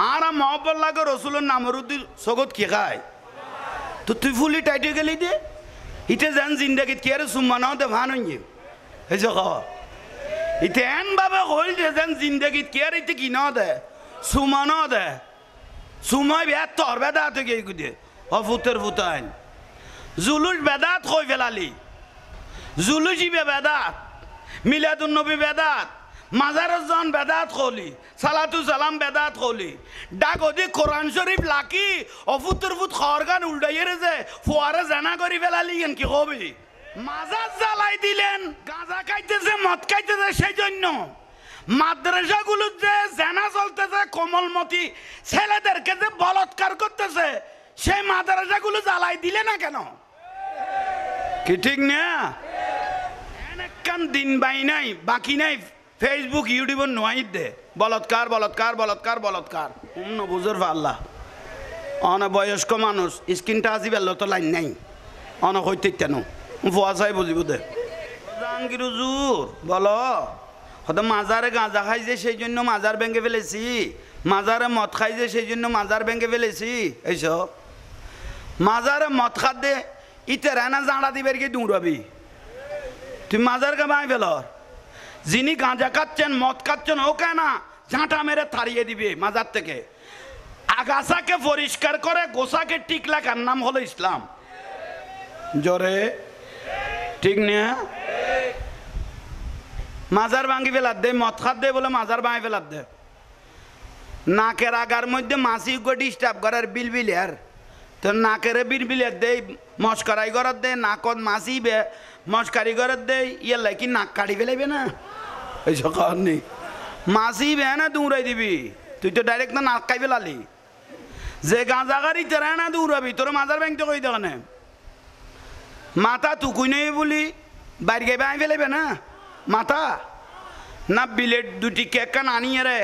আর মহব্বত লাগে রসুলের নামরুদ্দি সগত কি খায় তো তুই ফুলি টাইটে গেলি দে ইতে যেন জিন্দাগিত কি আর সুম্মানাও দে ভান হইয়ে এই যে ইতে এন বাবা হইল দে যেন জিন্দাগিত কি আর ইতে কি না দে সুমানাও দে সুমাই বেদ তোর বেদাত গিয়ে দে অফুতের ফুতাইন জুলুস বেদাত কই ফেলালি জুলুসি বেদাত মিলাদুন নবী বেদাত মাজারত জন বেদাত কলি সালাতু সালাম বেদাত কলি ডাগদি কোরআন শরীফ লাকি অফুতের ফুত খরগান উল্টাইয়ে যে ফোয়ারে জানা করি ফেলালি কি কবি মাজার জ্বালাই দিলেন গাঁজা খাইতেছে মদ খাইতেছে সেই জন্য মাদ্রাসাগুলো যে জানা চলতেছে কোমলমতি ছেলেদেরকে যে বলৎকার করতেছে সেই মাদ্রাসাগুলো জ্বালাই দিলে না কেন কি ঠিক না দিন বাই নাই বাকি নাই ফেসবুক ইউটিউব নোয়াই দে বলৎকার বলৎকার বলৎকার বলৎকার বুঝর আল্লাহ অনবয়স্ক মানুষ স্ক্রিন টাচি বেল তো লাইন নাই অন হইতে কেন ফুয়া চাই বুঝিব দে জাহাঙ্গীর হুজুর বলো হয়তো মাজারে গাঁজা খাইছে সেই জন্য মাজার ভেঙে ফেলেছি মাজারে মদ খাইছে সেই জন্য মাজার ভেঙে ফেলেছি এইসব মাজারে মদ খাত দে ইতে রানা জাঁড়া দিবের কি দৌড়াবি তুই মাজারকে বাই ফেলর যিনি গাঁজা খাচ্ছেন মদ খাচ্ছেন ও কেন ঝাঁটা মেরে তাড়িয়ে দিবে মাজার থেকে আগাছাকে পরিষ্কার করে গোসাকে টিক লাগার নাম হলো ইসলাম জোরে ঠিক না মাজার ভাঙি ফেলার দে মদ খাত দে বলে মাজার ভাঙি ফেলার দে নাকের আগার মধ্যে মাছি ডিস্টার্ব করার বিলবিল আর তো নাকেরে বিলবিলের দে মস্করাই করার দে নাকত মাছি বে মস্কারি করার দে ইয়ে কি নাক কাটি ফেলাইবে না এইসব খাওয়ার নেই মাছি বে না দৌড়াই দিবি তুই তো ডাইরেক্ট না নাক খাই ফেলালি যে গাঁজা গাড়ি তেরা না দৌড়াবি তোর মাজার ব্যাংক তো কই দেখানে মাথা তুকুই নেই বলি বাইর গাইবে আই ফেলাইবে না মাথা না বিলেট দুটি কেক কান আনিয়ে রে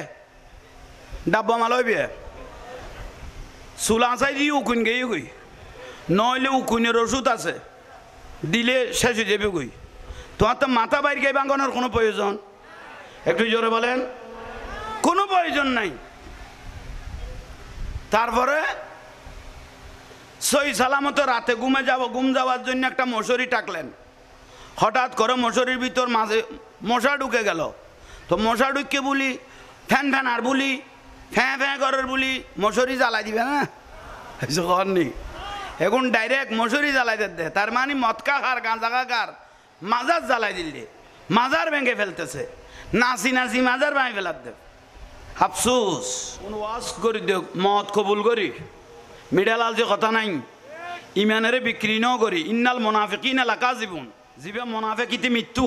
ডাব্বা মাল হইবে চুলা চাই দিয়ে উকুন গেয়ে গই নইলে উকুনের ওষুধ আছে দিলে শেষ হয়ে যাবে গই তোমার তো মাথা বাইর গাই বাঙ্গানোর কোনো প্রয়োজন একটু জোরে বলেন কোনো প্রয়োজন নাই তারপরে সই সালামত রাতে ঘুমে যাব ঘুম যাওয়ার জন্য একটা মশারি টাকলেন হঠাৎ করে মশারির ভিতর মাঝে মশা ঢুকে গেল তো মশা ঢুকে বলি ফ্যান ফ্যান আর বলি ফ্যাঁ ফ্যাঁ করার বলি মশারি জ্বালাই দিবে না কর নি এখন ডাইরেক্ট মশারি জ্বালাই দে তার মানে মদকা খার গাঁজা খার মাজার জ্বালাই দিলে মাজার ভেঙে ফেলতেছে নাচি নাচি মাজার ভেঙে ফেলার দে আফসোস কোন ওয়াজ করি দেখ মদ কবুল করি মিডালাল যে কথা নাই ইমানেরে বিক্রি ন করি ইন্নাল মোনাফিকিন এলাকা জীবন জীবে মোনাফিকিতে মৃত্যু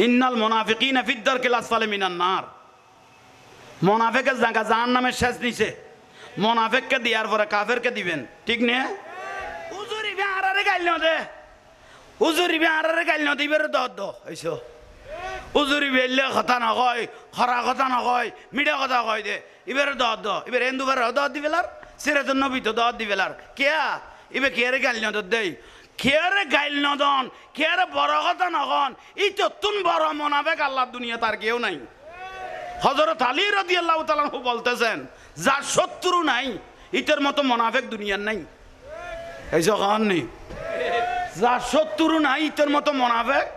ইন্নাল মোনাফিকিন ফিদ্দার ক্লাস ফালে মিনান নার মোনাফিকের জায়গা জাহান্নামের শেষ নিচে মোনাফিককে দেওয়ার পরে কাফেরকে দিবেন ঠিক নে হুজুরি বে আরারে গাইল ন দে হুজুরি বে আরারে গাইল ন দিবের দ এইসো হুজুরি বেললে কথা না কয় খরা কথা না কয় মিডা কথা কয় দে এবার দ এবার হিন্দুবার দ দিবেলার সিরাতুন নবী তো দ দিবেলার কেয়া এবে কেয়ারে গাইল ন দেই খেয়ারে গাইল ন দন খেয়ারে বড় কথা না কন ই তো তুন বড় মোনাফিক আল্লাহর দুনিয়া তার কেউ নাই হযরত আলী রাদিয়াল্লাহু তাআলা বলতেছেন যার শত্রু নাই ইতের মতো মোনাফিক দুনিয়ার নাই এইসব কারণ নেই যার শত্রু নাই ইতের মতো মোনাফিক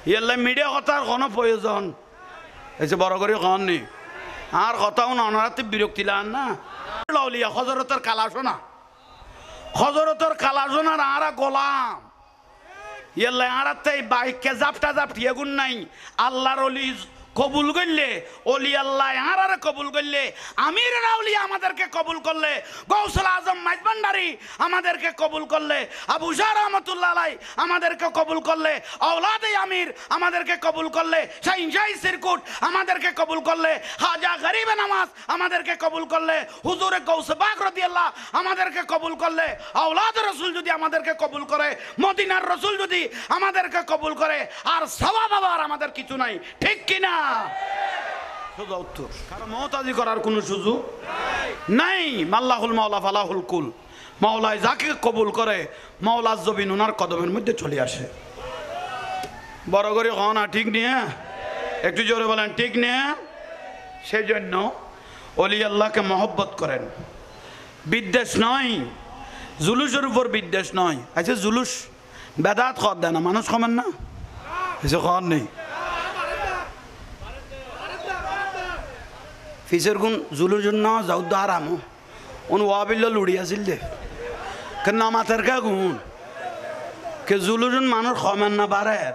ইয়াল্লা মিডিয়া কথার কোনো প্রয়োজন এসে বড় করে কারণ নেই আর কথাও না অনারাতে বিরক্তি লান না লাউলিয়া হযরতের কালাসোনা হযরতের কালাসোনার আরা গোলাম ইয়াল্লা আরাতে বাইককে জাপটা জাপটি এগুন নাই আল্লাহর ওলি কবুল করলে ওলি আল্লাহ আরারে কবুল করলে আমির আউলিয়া আমাদেরকে কবুল করলে গৌসুল আজম মাইজভান্ডারী আমাদেরকে কবুল করলে আবু শাহ রহমাতুল্লাহ আলাইহি আমাদেরকে কবুল করলে আওলাদে আমির আমাদেরকে কবুল করলে শাহিন শাহী সিরকুট আমাদেরকে কবুল করলে খাজা গরিবে নামাজ আমাদেরকে কবুল করলে হুজুরে গৌসে পাক রাদিয়াল্লাহ আমাদেরকে কবুল করলে আওলাদ রাসূল যদি আমাদেরকে কবুল করে মদিনার রাসূল যদি আমাদেরকে কবুল করে আর সওয়াব আবার আমাদের কিছু নাই ঠিক কি না সোজা উত্তর কারণ মহতাজি করার কোনো সুযোগ নাই মাল্লাহুল মাওলা ফালাহুল কুল মাওলায় যাকে কবুল করে মাওলার জবিন ওনার কদমের মধ্যে চলে আসে বড় করে হন না ঠিক নিয়ে একটু জোরে বলেন ঠিক নিয়ে সেই জন্য অলি আল্লাহকে মহব্বত করেন, বিদ্বেষ নয়, জুলুসের উপর বিদ্বেষ নয়। আচ্ছা জুলুস বেদাত খর দেয় না, মানুষ কমেন না, এসে খর নেই ফিসের গুণ জুলুস না যাও হারামো উন ওয়াবিল্ল লুড়ি আছিল দে কে নামাতের কে গুণ কে জুলুস মানুষ কমেন না বাড়ের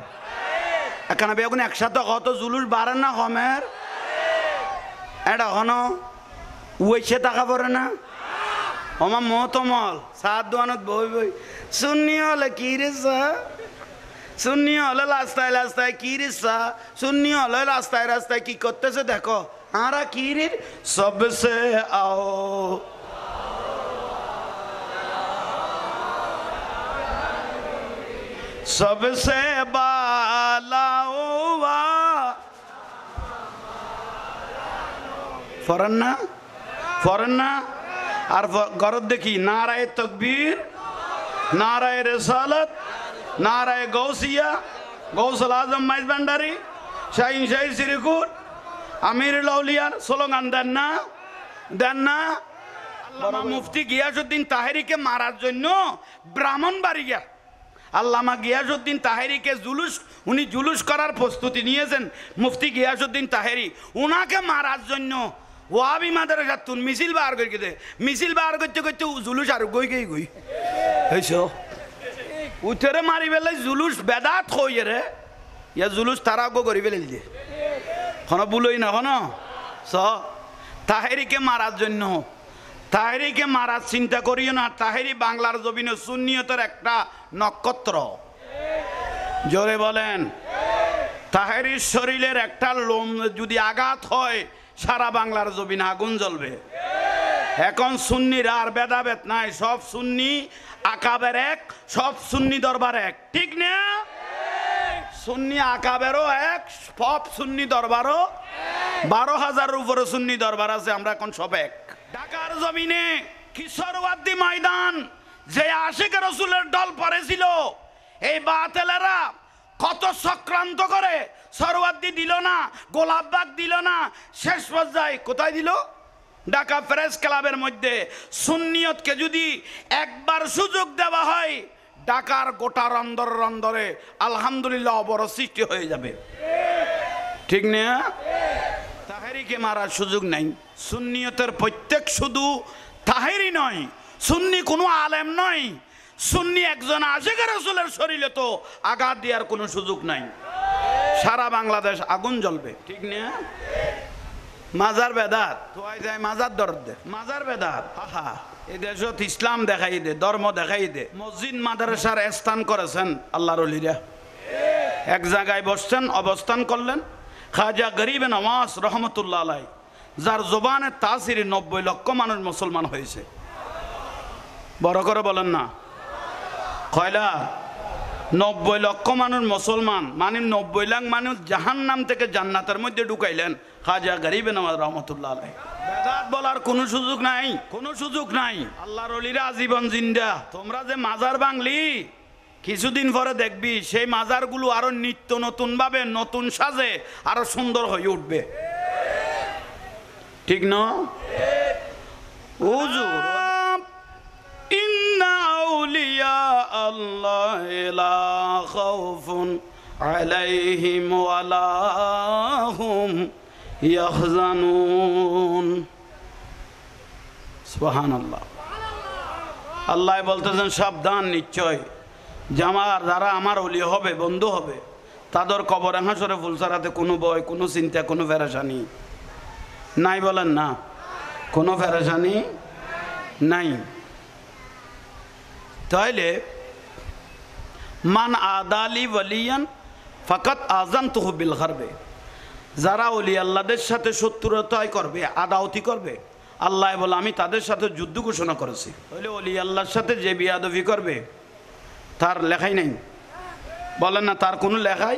এখানে বেগুন একসাথে কত জুলুস বাড়েন না কমের এটা এখনো ওইসে টাকা পড়ে না আমার মতমল সাত দোয়ানত বই বই শূন্য হলে কি রে শূন্য হলে রাস্তায় রাস্তায় কি রে শূন্য হলে রাস্তায় রাস্তায় কি করতেছে দেখো আরা কি রে সবসে আও সবসে বালাওয়া ফরেন না ফরেন না আর গরদ দেখি নারায়ে তকবীর নারায়ে রিসালাত নারায়ে গৌসিয়া গৌসুল আজম মাইজ ভান্ডারী শাহিন শাহী শ্রীকুট আমিরুল আউলিয়ার স্লোগান দেন না আল্লামা মুফতি গিয়াসউদ্দিন তাহেরিকে মারার জন্য ব্রাহ্মণবাড়িয়া আল্লামা গিয়াসউদ্দিন তাহেরিকে উনি জুলুস করার প্রস্তুতি নিয়েছেন মুফতি গিয়াসউদ্দিন তাহেরি উনাকে মারার জন্য ওয়াবি মাদারে যাতুন মিছিল বার করে দে মিছিল বার করতে করতে জুলুস আর গই হইছো উঠেরে মারি বেলে জুলুস বেদাত হইয়ে রে ইয়া জুলুস তারা গো করি বেলে দিয়ে কোনো বুলই না কোনো তাহেরিকে মারার জন্য তাহেরিকে মারার চিন্তা করিও না তাহেরি বাংলার জমিনে সুন্নিয়তের একটা নক্ষত্র জোরে বলেন তাহেরির শরীরের একটা লোম যদি আঘাত হয় সারা বাংলার জমিনে আগুন জ্বলবে এখন সুন্নিরা আর ভেদাভেদ নাই সব সুন্নি আকাবের এক সব সুন্নি দরবার এক ঠিক না সুন্নি আকাবেরও এক সব সুন্নি দরবারও 12,000-এর উপরে সুন্নি দরবার আছে আমরা এখন সব এক ঢাকার জমিনে কিশোরওয়ার্দী ময়দান যে আশিক রাসূলের দল পড়েছিল এই বাতিলেরা কত চক্রান্ত করে সরওয়ার্দী দিল না গোলাপবাগ দিল না শেষ পর্যায়ে কোথায় দিল ঢাকা প্রেস ক্লাবের মধ্যে সুন্নিয়তকে যদি একবার সুযোগ দেওয়া হয় ঢাকার গোটা রন্দরে আলহামদুলিল্লাহ অবরোধ সৃষ্টি হয়ে যাবে ঠিক না তাহেরিকে মারার সুযোগ নাই সুন্নিয়তের প্রত্যেক শুধু তাহেরি নয় সুন্নি কোনো আলেম নয় সুন্নি একজন আশিক রাসূলের শরীরে তো আঘাত দেওয়ার কোনো সুযোগ নাই সারা বাংলাদেশ আগুন জ্বলবে ঠিক না মাজার বেদাত তোয়াই যায় মাজার দরদ দে মাজার বেদাত আহা এই দেশত ইসলাম দেখাই দে ধর্ম দেখাই দে মসজিদ মাদ্রাসার স্থান করেছেন আল্লাহর ওলিরা এক জায়গায় বসছেন অবস্থান করলেন খাজা গরিব নওয়াজ রহমতুল্লাহ আলাই যার জবানের তাসিরে 90 লক্ষ মানুষ মুসলমান হয়েছে বড় করে বলেন না কয়লা 90 লক্ষ মানুষ মুসলমান মানে 90 লাখ মানুষ জাহান্নাম থেকে জান্নাতের মধ্যে ঢুকাইলেন খাজা গরিব নওয়াজ রহমতুল্লাহ আলাই বেদাত বলার কোনো সুযোগ নাই আল্লাহর ওলিরা আজীবন জিন্দা তোমরা যে মাজার বাংলি কিছুদিন পরে দেখবি সেই মাজারগুলো আরো নিত্য নতুন ভাবে নতুন সাজে আরো সুন্দর হয়ে উঠবে ঠিক না হুজুর ইন্না আউলিয়া আল্লাহ লা খাউফুন আলাইহিম ওয়া লা হুম ইয়াহজানুন সুবহানাল্লাহ আল্লাহ বলতেছেন সাবধান নিশ্চয় যারা আমার ওলি হবে বন্ধু হবে তাদের কবরে হাসরে ফুলসারাতে কোনো ভয় কোনো চিন্তা কোনো পেরেশানি নাই বলেন না কোনো পেরেশানি নাই তাইলে মান আদালি ওয়ালিয়ান ফাকাত আযানতুহু বিল হারবে যারা ওলি আল্লাহদের সাথে শত্রুতাই করবে আদাওতি করবে আল্লাহ বলে আমি তাদের সাথে যুদ্ধ ঘোষণা করেছি তাহলে ওলি আল্লাহর সাথে যে বিয়াদবি করবে তার লেখাই নাই বলেন না তার কোনো লেখাই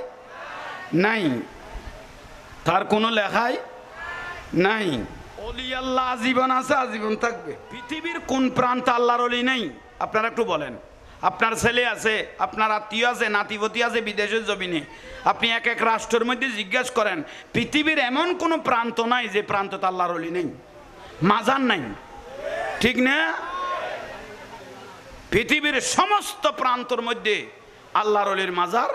নাই তার কোনো লেখাই নাই ওলি আল্লাহ আজীবন আছে আজীবন থাকবে পৃথিবীর কোন প্রান্ত আল্লাহর ওলি নেই আপনারা একটু বলেন আপনার ছেলে আছে আপনার আত্মীয় আছে নাতিপতি আছে বিদেশের জমিনে আপনি এক এক রাষ্ট্রের মধ্যে জিজ্ঞাসা করেন পৃথিবীর এমন কোনো প্রান্ত নাই যে প্রান্ততে আল্লাহর ওলি নেই মাজার নাই, ঠিক না? পৃথিবীর সমস্ত প্রান্তর মধ্যে আল্লাহর ওলির মাজার,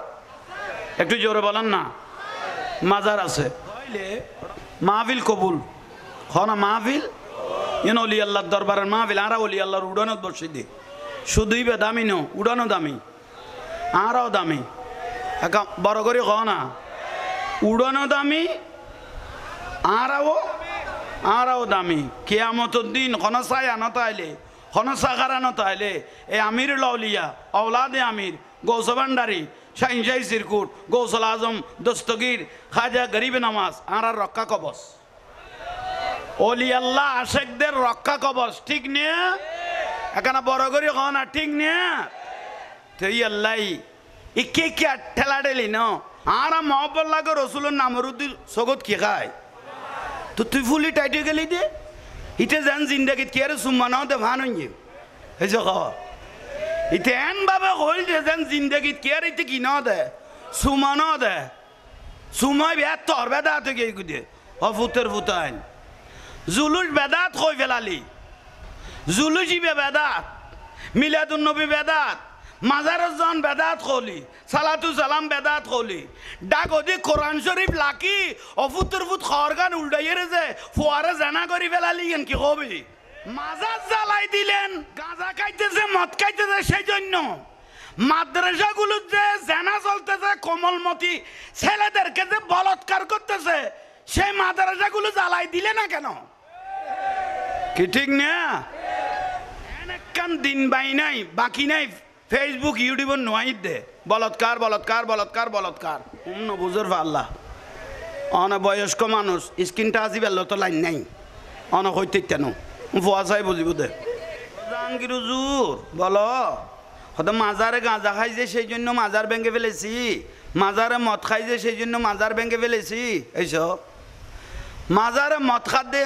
একটু জোরে বলেন না, মাজার আছে। মাহফিল কবুল হনা, মাহফিল ইন অলি আল্লাহর দরবারের মাহফিল। আরা অলি আল্লাহর উড়ানোর বসে দি, শুধুই বে দামি নো, উড়ানো দামি, আরাও দামি, একা বড় করে হ না, উড়ানো দামি, আরাও দামি। কিয়ামতের দিন হনসায় আনত আইলে, হনসাগার আনত আইলে এ আমির লাউলিয়া औलादे আমির গৌস ভান্ডারী শাহিনশাহী সিরকুট গৌসুল আজম দস্তগীর খাজা গরিব নামাজ আর রক্ষা কবচ, অলি আল্লাহ আশেকদের রক্ষা কবচ, ঠিক না? এখানে বড় করে হ না, ঠিক না? তুই আল্লাহ ইকে কি ঠেলা ঠেলি ন আর মহব্বত লাগে রসুলের নামরুদ্দিন সগত কি খায়, তো তুই ফুলি টাইটে গেলি দে ইতে যেন জিন্দাগিত কি আর সুম্মা নাও দে ভান হইয়ে এই যে ইতে এন বাবা হইল যে যেন জিন্দাগিত কি আর ইতে কি নাও দে সুমা নাও দে সুমাই বেদ তোর বেদাত গিয়ে গুদে অফুতের ফুতাইন জুলুস বেদাত কই ফেলালি, জুলুসি বেদাত, মিলাদুন নবী বেদাত, মাজারত জন বেদাত কলি, সালাতু সালাম বেদাত কলি, ডাকদি কোরআন শরীফ লাকি অফুতর ফুত খরগান উল্টাইয়ে যে ফোয়ারে জানা করি ফেলালি কেন কি কবি? মাজার জ্বালাই দিলেন, গাঁজা খাইতেছে, মদ খাইতেছে, সেই জন্য মাদ্রাসাগুলো যে জানা চলতেছে, কোমলমতি ছেলেদেরকে যে বলৎকার করতেছে, সেই মাদ্রাসাগুলো জ্বালাই দিলে না কেন? কি ঠিক না? দিন বাই নাই, বাকি নাই, ফেসবুক ইউটিউবের নোয়াইদ দে বলৎকার বলৎকার বলৎকার বলৎকার। বুঝর আল্লাহ অনেক বয়স্ক মানুষ স্ক্রিন টাচ বেল তো লাইন নাই, অনেক হইতে কেন ফোয়া চাই বুঝিব দে। জাহাঙ্গীর হুজুর বলো হয়তো মাজারে গাঁজা খাই যে সেই জন্য মাজার ভেঙে ফেলেছি, মাজারে মদ খাই যে সেই জন্য মাজার ভেঙে ফেলেছি, এইসব মাজারে মদ খাত দে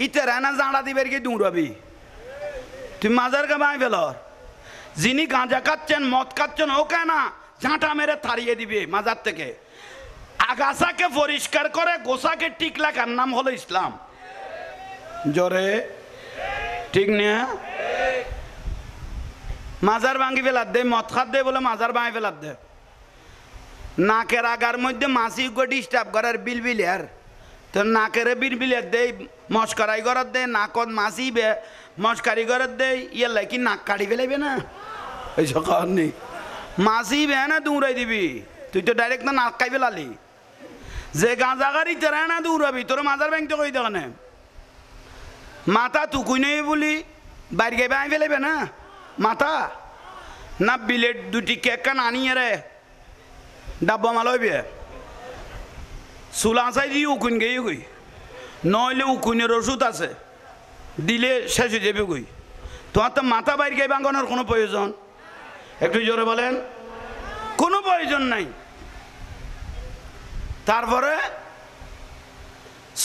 ইতে রানা জাঁড়া দিবের কি দৌড়াবি তুই মাজারকে বাই ফেলর। যিনি গাঁজা খাচ্ছেন মদ খাচ্ছেন ও কেন ঝাঁটা মেরে তাড়িয়ে দিবে মাজার থেকে। আগাছাকে পরিষ্কার করে গোসাকে টিক লাগার নাম হলো ইসলাম। জোরে ঠিক না? মাজার ভাঙি ফেলার দে, মদ খাত দে বলে মাজার ভাঙি ফেলার দে। নাকের আগার মধ্যে মাছি ডিস্টার্ব করার বিলবিল আর তো নাকের বিলবিলের দে, মস্করাই করার দে, নাকত মাছি বে মস্কারি করার দে, ইয়ে কি নাক কাটি ফেলাইবে না? এই সকাল নেই মাছি বে না দৌড়াই দিবি, তুই তো ডাইরেক্ট না নাক খাই ফেলালি। যে গাঁজা গাড়ি তেরা না দৌড়াবি, তোর মাজার ব্যাংক তো কই দেখানে মাথা তুকুই নেই বলি বাইর গাইবে আই ফেলাইবে না মাথা না বিলেট দুটি কেক কান আনিয়ে রে ডাব্বা মালইবে চুলা চাই দিয়ে উকুন গেয়ে গই, নইলে উকুনের ওষুধ আছে দিলে শেষ হয়ে যাবে গই। তোমার তো মাথা বাইর গাই ভাঙানোর কোনো প্রয়োজন, একটু জোরে বলেন, কোনো প্রয়োজন নাই। তারপরে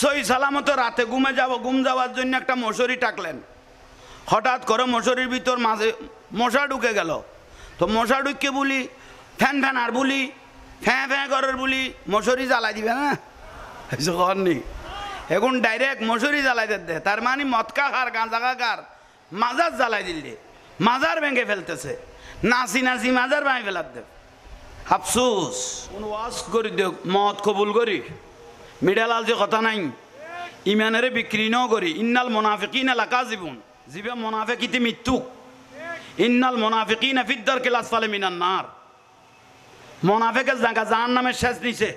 সই সালামত রাতে ঘুমে যাব, ঘুম যাওয়ার জন্য একটা মশারি টাকলেন, হঠাৎ করে মশারির ভিতর মাঝে মশা ঢুকে গেল। তো মশা ঢুকে বলি ফ্যান ফ্যান আর বলি ফ্যাঁ ফ্যাঁ করার বলি মশারি জ্বালাই দিবে না, কর নি এখন ডাইরেক্ট মশারি জ্বালাই দে। তার মানে মদকা খার গাঁজা খার মাজার জ্বালাই দিলে মাজার ভেঙে ফেলতেছে, নাচি নাচি মাজার ভেঙে ফেলার দে। আফসোস কোন ওয়াজ করি দেখ মদ কবুল করি মিডালাল যে কথা নাই, ইমানেরে বিক্রি ন করি। ইন্নাল মোনাফিকিনা লাকাযিবুন, জিবে মোনাফিকিতে মৃত্যু। ইন্নাল মোনাফিকিনা ফিদ দারকিল আসফালি মিনান নার, মোনাফিকের জায়গা জাহান্নামের শেষ নিচে।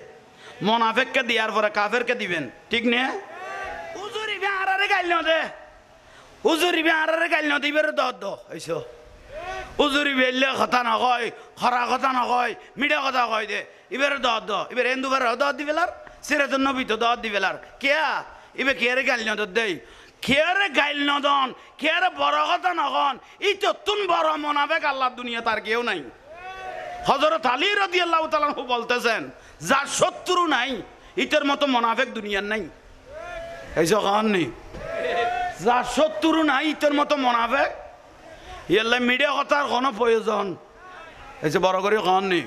মোনাফিককে দেওয়ার পরে কাফেরকে দিবেন, ঠিক না? উজুরি বে আরারে গাইল ন দে, উজুরি বে আরারে গাইল ন দিবের দদ এইসো উজুরি বেললে কথা নকয়, খরা কথা নকয়, মিঠা কথা কয় দে এবারে দদ এবার এন্দুবার দদ দিবেলার সিরাতুন নবী তো দদ দিবেলার কেয়া এবে কেয়ারে গাইল ন দেই খেয়ারে গাইল নদন খেয়ারে বড় কথা নকন ই তো তুন বড় মোনাফিক আল্লাহ দুনিয়া তার কেউ নাই। হযরত আলী রাদিয়াল্লাহু তাআলা বলতেছেন যার শত্রু নাই ইতের মতো মোনাফিক দুনিয়ার নাই। এই যখন নেই যার শত্রু নাই ইতের মতো মোনাফিক ইয়াল্লা মিডিয়া কথার কোনো প্রয়োজন এই যে বড় করে কন নেই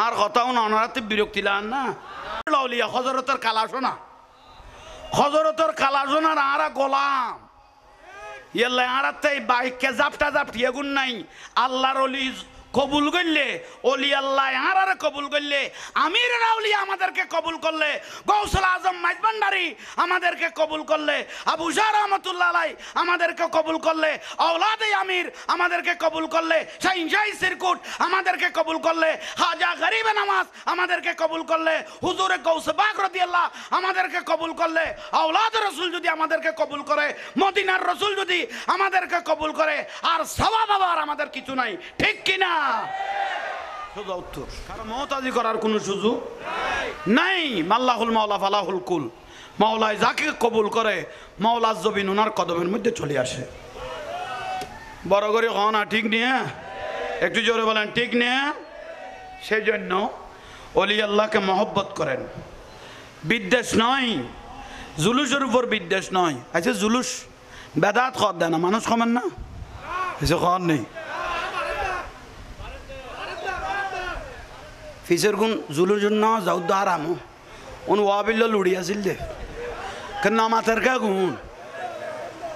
আর কথাও না অনারাতে বিরক্তি লান না। লাউলিয়া হযরতের কালা শোনা হজরতর কালাজনার আরা গোলাম ইয়াল্লা আরাতে বাইককে জাপটা জাপটি এগুন নাই আল্লাহর ওলি কবুল করলে ওলি আল্লাহ আরারে কবুল করলে আমির রাউলি আমাদেরকে কবুল করলে গৌসুল আজম মাইজভান্ডারী আমাদেরকে কবুল করলে আবু শাহ রহমাতুল্লাহ আলাইহি আমাদেরকে কবুল করলে আওলাদে আমির আমাদেরকে কবুল করলে শাইন শাহী সিরকুট আমাদেরকে কবুল করলে হাজা গরিবে নামাজ আমাদেরকে কবুল করলে হুজুরে গৌসে পাক রাদিয়াল্লাহ আমাদেরকে কবুল করলে আওলাদ রাসূল যদি আমাদেরকে কবুল করে মদিনার রাসূল যদি আমাদেরকে কবুল করে আর সওয়াব আবার আমাদের কিছু নাই ঠিক কি না সোজা উত্তর কারণ মুতাজি করার কোনো সুযোগ নাই মাল্লাহুল মাওলা ফালাহুল কুল মাওলায় যাকে কবুল করে মাওলার জবিন ওনার কদমের মধ্যে চলে আসে বড় করে হন না ঠিক নিয়ে একটু জোরে বলেন ঠিক নিয়ে সেই জন্য ওলি আল্লাহকে মহব্বত করেন বিদ্বেষ নয় জুলুসের উপর বিদ্বেষ নয় আচ্ছা জুলুস বেদাত খর দেয় না মানুষ কমেন না এসে খর নেই ফিসের গুণ জুলুর জন্য যাও আরাম উন ওয়াবিল্ল লুড়ি আসিল দে কে নামাতের কে গুণ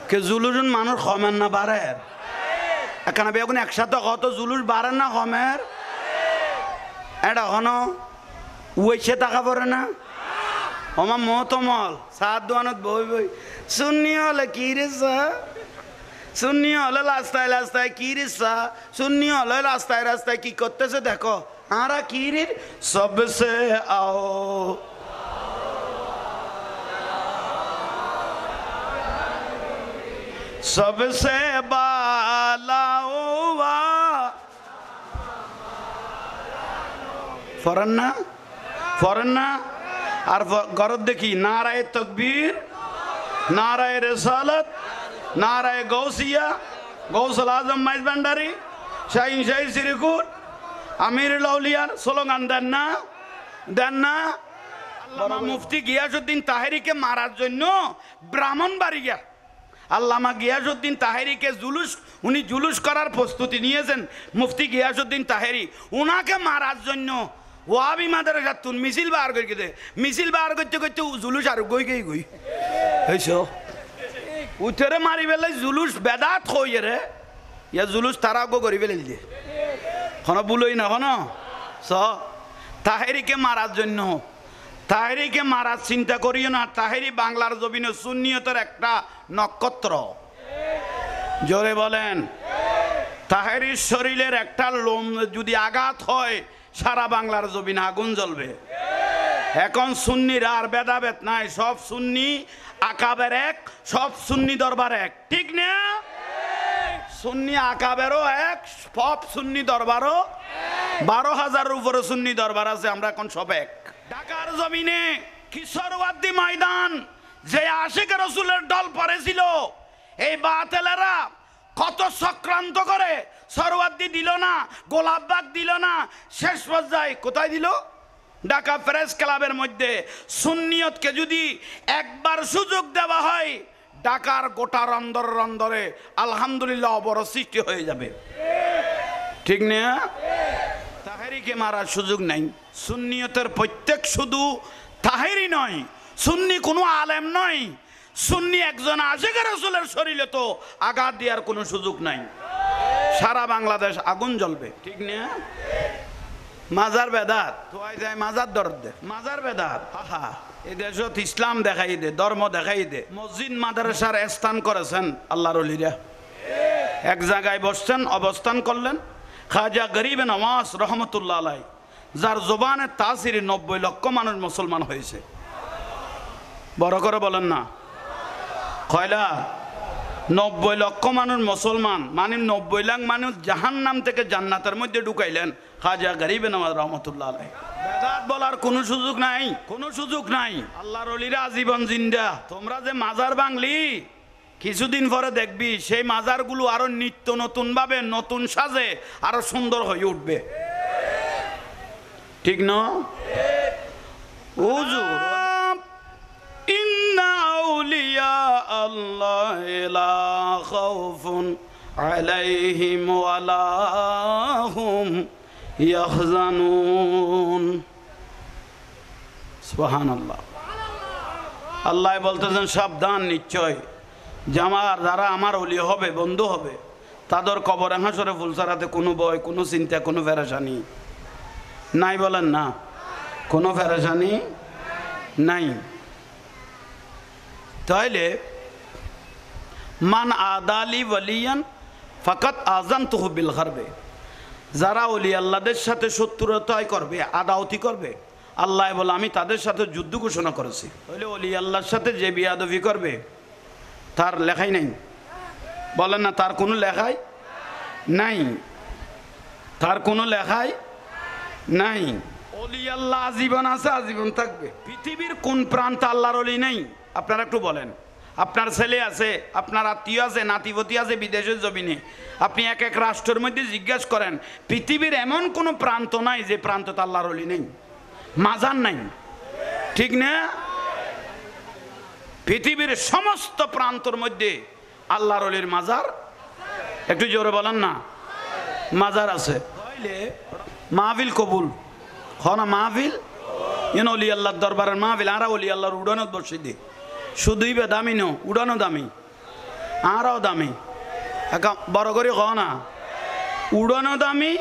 কে জুলুর মানুষ কমেন না বাড়ের এখানে বেগুন একসাথে কত জুলুস বাড়েন না কমের এটা এখনো ওইসে টাকা পড়ে না আমার মতমল সাত দোয়ানত বই বই শুননি হলে কি রে শুননি হলে রাস্তায় রাস্তায় কি রে শুননি হলে রাস্তায় রাস্তায় কি করতেছে দেখো আরা কি রে সবসে আও সবসে বালাওয়া ফরেন না আর গরব দেখি নারায়ে তাকবীর নারায়ে রিসালাত নারায়ে গৌসিয়া গৌসুল আজম মাইজভান্ডারী শাইন শাহী সিরকুট আমিরুল আউলিয়ার স্লোগান দেন না আল্লামা মুফতি গিয়াসউদ্দিন তাহেরিকে মারার জন্য ব্রাহ্মণবাড়িয়া আল্লামা গিয়াসউদ্দিন তাহেরিকে উনি জুলুস করার প্রস্তুতি নিয়েছেন মুফতি গিয়াসউদ্দিন তাহেরি উনাকে মারার জন্য ওয়াবি মাদ্রাসা তুন মিছিল বার করে দে মিছিল বার করতে করতে জুলুস আর গই হয়েছ উঠেরে মারি বেলে জুলুস বেদাত হইয়ে রে ইয়া জুলুস তারা গো করি ফেলে দিয়ে কোনো বুলোই না কোনো তাহেরিকে মারার জন্য তাহেরিকে মারার চিন্তা করিও না তাহেরি বাংলার জমিনে সুন্নিয়তের একটা নক্ষত্র জোরে বলেন তাহেরির শরীরের একটা লোম যদি আঘাত হয় সারা বাংলার জমিনে আগুন জ্বলবে এখন সুন্নির আর ভেদাভেদ নাই সব সুন্নি আকাবের এক সব সুন্নি দরবার এক ঠিক না সুন্নি আকাবেরও এক সব সুন্নি দরবারও 12,000 উপরে সুন্নি দরবার আছে আমরা এখন সব এক ঢাকার জমিনে কিশোরওয়ার্দী ময়দান যে আশিক রাসূলের দল পড়েছিল এই বাতেলেরা কত চক্রান্ত করে সরওয়ার্দী দিল না গোলাপবাগ দিল না শেষ পর্যায়ে কোথায় দিল ঢাকা প্রেস ক্লাবের মধ্যে সুন্নিয়তকে যদি একবার সুযোগ দেওয়া হয় ঢাকার গোটা রন্দরে আলহামদুলিল্লাহ অবর সৃষ্টি হয়ে যাবে ঠিক না তাহেরিকে মারার সুযোগ নাই সুন্নিয়তের প্রত্যেক শুধু তাহেরি নয় সুন্নি কোনো আলেম নয় সুন্নি একজন আশিক রাসূলের শরীরে তো আঘাত দেওয়ার কোনো সুযোগ নাই সারা বাংলাদেশ আগুন জ্বলবে ঠিক না মাজার বেদাত তোয়াই যায় মাজার দরদ মাজার বেদাত আহা এই দেশত ইসলাম দেখাই দে ধর্ম দেখাই দে মসজিদ মাদ্রাসার স্থান করেছেন আল্লাহর ওলিরা এক জায়গায় বসছেন অবস্থান করলেন খাজা গরিবে নওয়াজ রহমতুল্লাহ আলাই যার জবানের তাসিরে 90 লক্ষ মানুষ মুসলমান হয়েছে বড় করে বলেন না কয়লা 90 লক্ষ মানুষ মুসলমান মানে 90 লাখ মানুষ জাহান্নাম থেকে জান্নাতের মধ্যে ঢুকাইলেন খাজা গরিবে নওয়াজ রহমতুল্লাহ আলাই বেদাত বলার কোনো সুযোগ নাই আল্লাহর ওলিরা আজীবন জিন্দা তোমরা যে মাজার বাংলি কিছুদিন পরে দেখবি সেই মাজারগুলো আরো নিত্য নতুন ভাবে নতুন সাজে আরো সুন্দর হয়ে উঠবে ঠিক না হুজুর ইন্না আউলিয়া আল্লাহ লা খাউফুন আলাইহিম ওয়ালা হুম ইয়াহজানুন সুবহানাল্লাহ আল্লাহ বলতেছেন সাবধান, নিশ্চয় যে যারা আমার অলি হবে, বন্ধু হবে, তাদের কবরে হাসরে ফুলসারাতে কোনো ভয়, কোনো চিন্তা, কোনো ফেরেশানি নাই। বলেন না, কোনো ফেরেশানি নাই। তাইলে মান আদালি ওয়ালিয়ান ফাকাত আযানতুহু বিল হারবে, যারা অলি আল্লাহদের সাথে শত্রুতাই করবে, আদাওতি করবে, আল্লাহ বলে আমি তাদের সাথে যুদ্ধ ঘোষণা করেছি। তাহলে অলি আল্লাহর সাথে যে বিয়াদবি করবে তার লেখাই নাই। বলেন না, তার কোনো লেখাই নাই, তার কোনো লেখাই নাই। অলি আল্লাহ আজীবন আছে, আজীবন থাকবে। পৃথিবীর কোন প্রান্তে আল্লাহর অলি নেই? আপনারা একটু বলেন। আপনার ছেলে আছে, আপনার আত্মীয় আছে, নাতিপতি আছে বিদেশের জমিনে, আপনি এক এক রাষ্ট্রের মধ্যে জিজ্ঞাসা করেন, পৃথিবীর এমন কোনো প্রান্ত নাই যে প্রান্ততে আল্লাহর অলি নেই, মাজার নাই, ঠিক না? পৃথিবীর সমস্ত প্রান্তর মধ্যে আল্লাহর অলির মাজার, একটু জোরে বলেন না, মাজার আছে। তাইলে মাহফিল কবুল না, মাহফিল ইন অলি আল্লাহর দরবারের মাহফিল। আরা অলি আল্লাহর উড়ানো বসে দি, শুধুই বে দামি নো, উড়ানো দামি, আরাও দামি, একা বড় করে না, উড়ানো দামি,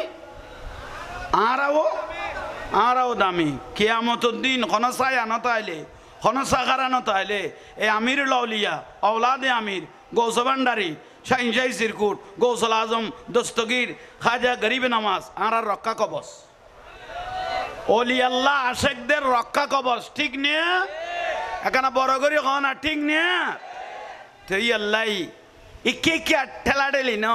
আরাও দামি। কিয়ামতের দিন কোন ছায়া না তাইলে, কোন সাগারা না তাইলে এ আমির লাউলিয়া औलादे আমির গৌস ভান্ডারী শাহিনশাহী সিরকুট গৌসুল আজম দস্তগীর খাজা গরিব নামাজ আর রক্ষা কবচ, অলি আল্লাহ আশেকদের রক্ষা কবচ, ঠিক না? এখানে বড় করে না, ঠিক না? তো ই আল্লাহ কে ঠেলা ঠেলি ন